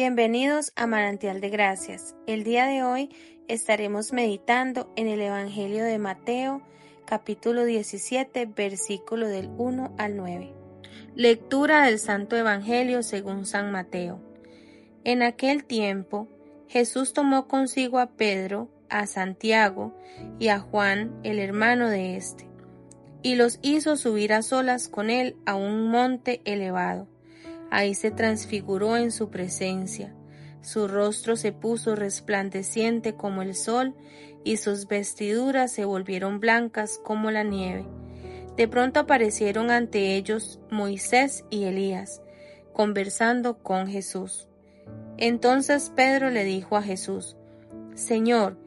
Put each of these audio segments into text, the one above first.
Bienvenidos a Manantial de Gracias. El día de hoy estaremos meditando en el Evangelio de Mateo, capítulo 17, versículo del 1 al 9. Lectura del Santo Evangelio según San Mateo. En aquel tiempo, Jesús tomó consigo a Pedro, a Santiago y a Juan, el hermano de éste, y los hizo subir a solas con él a un monte elevado. Ahí se transfiguró en su presencia. Su rostro se puso resplandeciente como el sol, y sus vestiduras se volvieron blancas como la nieve. De pronto aparecieron ante ellos Moisés y Elías, conversando con Jesús. Entonces Pedro le dijo a Jesús: Señor,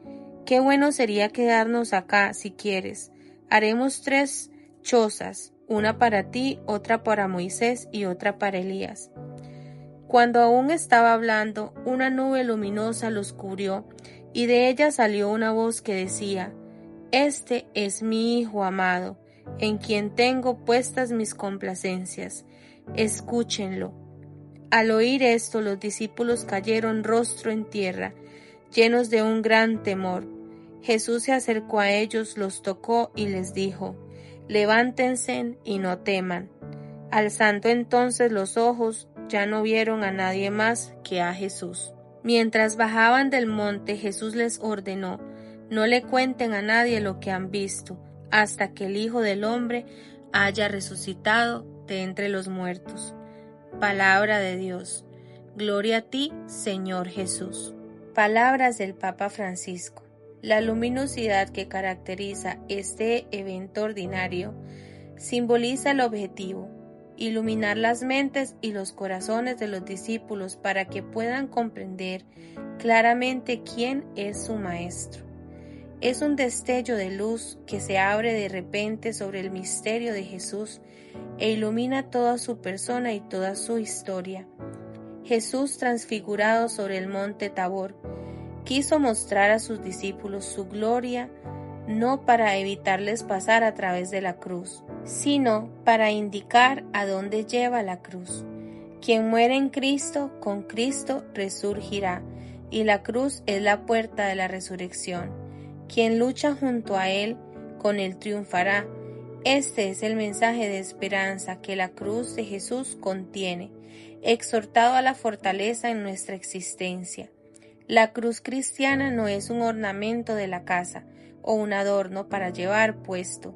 qué bueno sería quedarnos acá si quieres. Haremos 3 chozas, una para ti, otra para Moisés y otra para Elías. Cuando aún estaba hablando, una nube luminosa los cubrió, y de ella salió una voz que decía: Este es mi Hijo amado, en quien tengo puestas mis complacencias. Escúchenlo. Al oír esto, los discípulos cayeron rostro en tierra, llenos de un gran temor. Jesús se acercó a ellos, los tocó y les dijo: Levántense y no teman. Alzando entonces los ojos, ya no vieron a nadie más que a Jesús. Mientras bajaban del monte, Jesús les ordenó: No le cuenten a nadie lo que han visto, hasta que el Hijo del Hombre haya resucitado de entre los muertos. Palabra de Dios. Gloria a ti, Señor Jesús. Palabras del Papa Francisco. La luminosidad que caracteriza este evento ordinario simboliza el objetivo: iluminar las mentes y los corazones de los discípulos para que puedan comprender claramente quién es su Maestro. Es un destello de luz que se abre de repente sobre el misterio de Jesús e ilumina toda su persona y toda su historia. Jesús, transfigurado sobre el monte Tabor, quiso mostrar a sus discípulos su gloria, no para evitarles pasar a través de la cruz, sino para indicar a dónde lleva la cruz. Quien muere en Cristo, con Cristo resurgirá, y la cruz es la puerta de la resurrección. Quien lucha junto a Él, con Él triunfará. Este es el mensaje de esperanza que la cruz de Jesús contiene, exhortado a la fortaleza en nuestra existencia. La cruz cristiana no es un ornamento de la casa o un adorno para llevar puesto.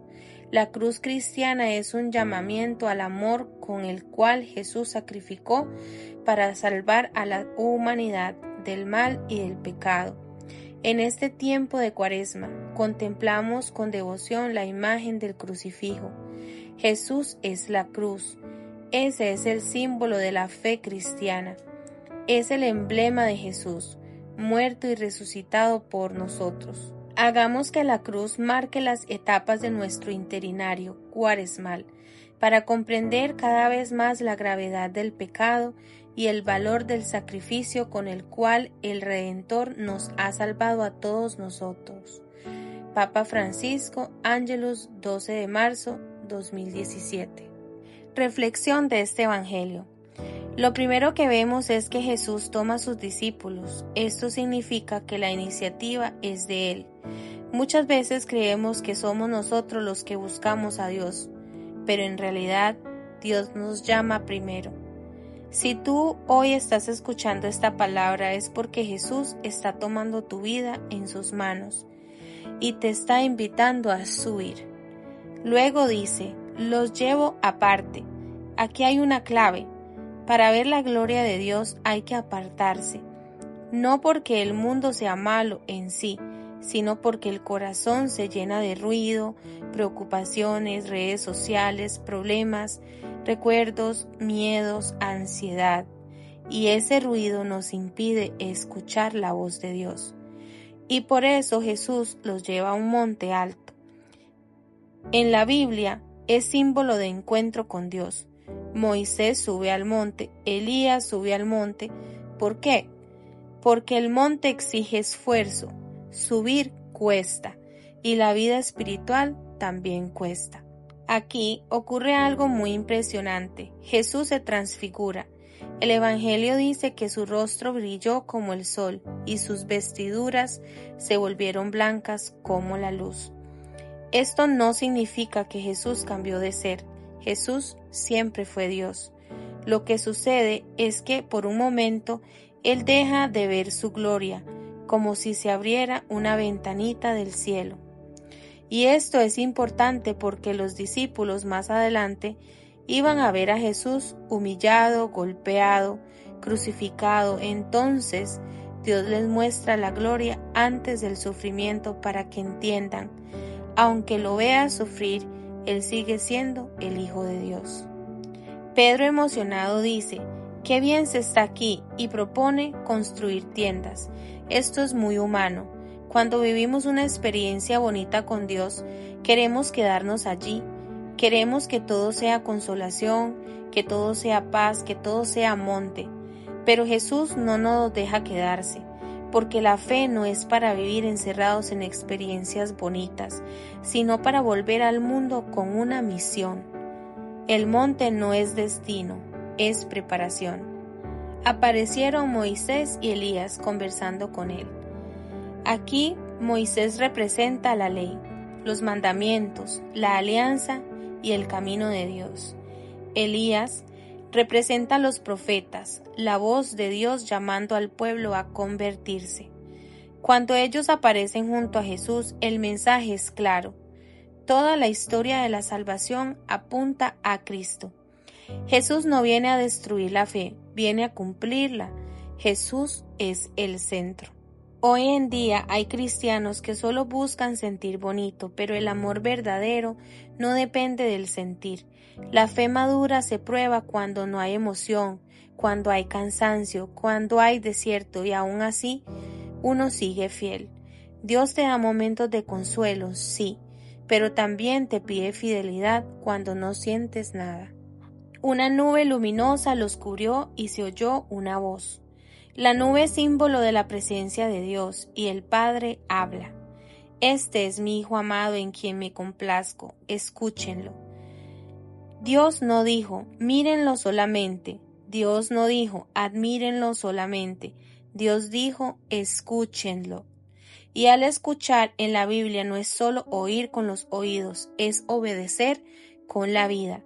La cruz cristiana es un llamamiento al amor con el cual Jesús sacrificó para salvar a la humanidad del mal y del pecado. En este tiempo de Cuaresma, contemplamos con devoción la imagen del crucifijo. Jesús es la cruz. Ese es el símbolo de la fe cristiana. Es el emblema de Jesús, muerto y resucitado por nosotros. Hagamos que la cruz marque las etapas de nuestro interinario cuaresmal, para comprender cada vez más la gravedad del pecado y el valor del sacrificio con el cual el Redentor nos ha salvado a todos nosotros. Papa Francisco, Ángelus, 12 de marzo 2017. Reflexión de este Evangelio. Lo primero que vemos es que Jesús toma a sus discípulos. Esto significa que la iniciativa es de Él. Muchas veces creemos que somos nosotros los que buscamos a Dios, pero en realidad Dios nos llama primero. Si tú hoy estás escuchando esta palabra es porque Jesús está tomando tu vida en sus manos y te está invitando a subir. Luego dice: los llevo aparte. Aquí hay una clave. Para ver la gloria de Dios hay que apartarse, no porque el mundo sea malo en sí, sino porque el corazón se llena de ruido, preocupaciones, redes sociales, problemas, recuerdos, miedos, ansiedad, y ese ruido nos impide escuchar la voz de Dios. Y por eso Jesús los lleva a un monte alto. En la Biblia es símbolo de encuentro con Dios. Moisés sube al monte, Elías sube al monte. ¿Por qué? Porque el monte exige esfuerzo, subir cuesta, y la vida espiritual también cuesta. Aquí ocurre algo muy impresionante. Jesús se transfigura, El Evangelio dice que su rostro brilló como el sol y sus vestiduras se volvieron blancas como la luz. Esto no significa que Jesús cambió de ser. Jesús siempre fue Dios. Lo que sucede es que por un momento Él deja de ver su gloria, como si se abriera una ventanita del cielo. Y esto es importante porque los discípulos más adelante iban a ver a Jesús humillado, golpeado, crucificado. Entonces Dios les muestra la gloria antes del sufrimiento para que entiendan, aunque lo vea sufrir, Él sigue siendo el Hijo de Dios. Pedro emocionado dice: «Qué bien se está aquí», y propone construir tiendas. Esto es muy humano. Cuando vivimos una experiencia bonita con Dios, queremos quedarnos allí. Queremos que todo sea consolación, que todo sea paz, que todo sea monte. Pero Jesús no nos deja quedarse, porque la fe no es para vivir encerrados en experiencias bonitas, sino para volver al mundo con una misión. El monte no es destino, es preparación. Aparecieron Moisés y Elías conversando con él. Aquí Moisés representa la ley, los mandamientos, la alianza y el camino de Dios. Elías representa a los profetas, la voz de Dios llamando al pueblo a convertirse. Cuando ellos aparecen junto a Jesús, el mensaje es claro. Toda la historia de la salvación apunta a Cristo. Jesús no viene a destruir la fe, viene a cumplirla. Jesús es el centro. Hoy en día hay cristianos que solo buscan sentir bonito, pero el amor verdadero no depende del sentir. La fe madura se prueba cuando no hay emoción, cuando hay cansancio, cuando hay desierto, y aún así uno sigue fiel. Dios te da momentos de consuelo, sí, pero también te pide fidelidad cuando no sientes nada. Una nube luminosa los cubrió y se oyó una voz. La nube es símbolo de la presencia de Dios y el Padre habla. Este es mi Hijo amado en quien me complazco, escúchenlo. Dios no dijo, mírenlo solamente. Dios no dijo, admírenlo solamente. Dios dijo, escúchenlo. Y al escuchar en la Biblia no es solo oír con los oídos, es obedecer con la vida.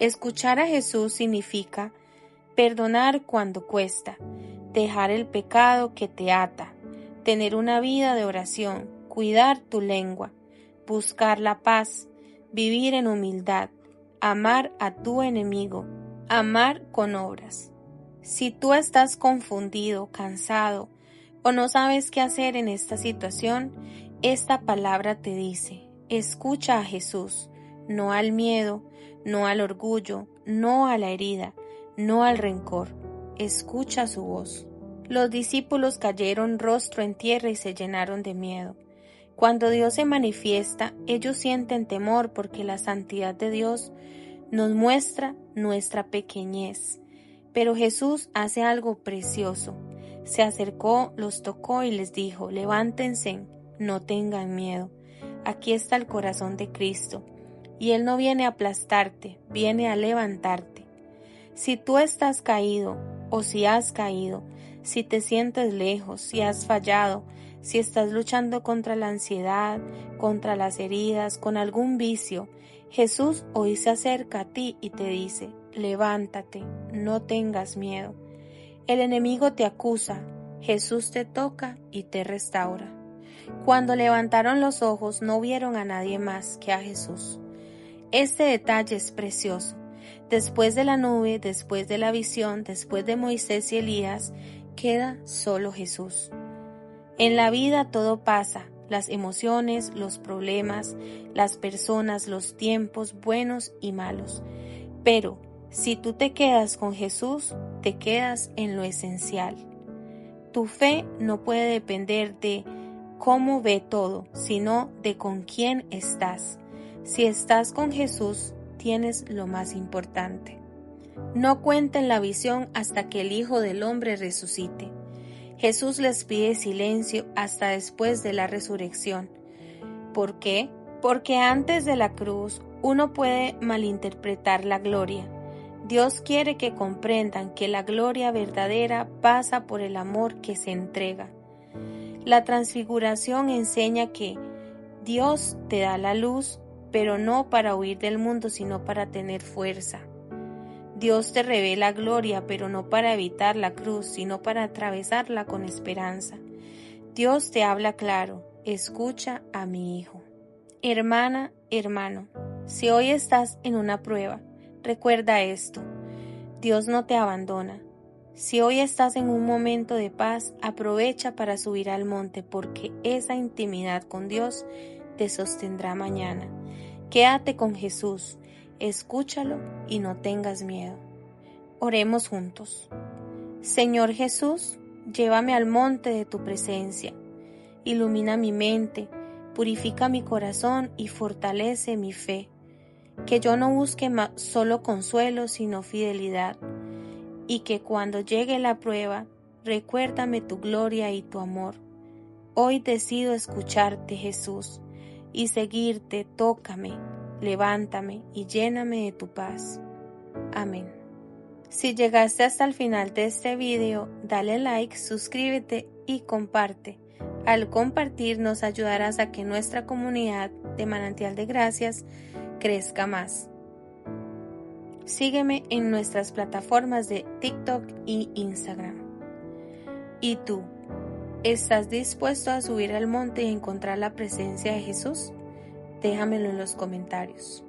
Escuchar a Jesús significa perdonar cuando cuesta, dejar el pecado que te ata, tener una vida de oración, cuidar tu lengua, buscar la paz, vivir en humildad, amar a tu enemigo, amar con obras. Si tú estás confundido, cansado o no sabes qué hacer en esta situación, esta palabra te dice: escucha a Jesús, no al miedo, no al orgullo, no a la herida, no al rencor. Escucha su voz. Los discípulos cayeron rostro en tierra y se llenaron de miedo. Cuando Dios se manifiesta, ellos sienten temor porque la santidad de Dios nos muestra nuestra pequeñez. Pero Jesús hace algo precioso. Se acercó, los tocó y les dijo: levántense, no tengan miedo. Aquí está el corazón de Cristo. Y Él no viene a aplastarte, viene a levantarte. Si tú estás caído o si has caído, si te sientes lejos, si has fallado, si estás luchando contra la ansiedad, contra las heridas, con algún vicio, Jesús hoy se acerca a ti y te dice: levántate, no tengas miedo. El enemigo te acusa, Jesús te toca y te restaura. Cuando levantaron los ojos no vieron a nadie más que a Jesús. Este detalle es precioso. Después de la nube, después de la visión, después de Moisés y Elías, queda solo Jesús. En la vida todo pasa, las emociones, los problemas, las personas, los tiempos buenos y malos. Pero si tú te quedas con Jesús, te quedas en lo esencial. Tu fe no puede depender de cómo ve todo, sino de con quién estás. Si estás con Jesús, tienes lo más importante. No cuenten la visión hasta que el Hijo del Hombre resucite. Jesús les pide silencio hasta después de la resurrección. ¿Por qué? Porque antes de la cruz uno puede malinterpretar la gloria. Dios quiere que comprendan que la gloria verdadera pasa por el amor que se entrega. La transfiguración enseña que Dios te da la luz, pero no para huir del mundo, sino para tener fuerza. Dios te revela gloria, pero no para evitar la cruz, sino para atravesarla con esperanza. Dios te habla claro, escucha a mi hijo. Hermana, hermano, si hoy estás en una prueba, recuerda esto: Dios no te abandona. Si hoy estás en un momento de paz, aprovecha para subir al monte, porque esa intimidad con Dios te sostendrá mañana. Quédate con Jesús, escúchalo y no tengas miedo. Oremos juntos. Señor Jesús, llévame al monte de tu presencia. Ilumina mi mente, purifica mi corazón y fortalece mi fe. Que yo no busque solo consuelo, sino fidelidad. Y que cuando llegue la prueba, recuérdame tu gloria y tu amor. Hoy decido escucharte, Jesús, y seguirte. Tócame, levántame y lléname de tu paz. Amén. Si llegaste hasta el final de este video, dale like, suscríbete y comparte. Al compartir nos ayudarás a que nuestra comunidad de Manantial de Gracias crezca más. Sígueme en nuestras plataformas de TikTok y Instagram. ¿Y tú? ¿Estás dispuesto a subir al monte y encontrar la presencia de Jesús? Déjamelo en los comentarios.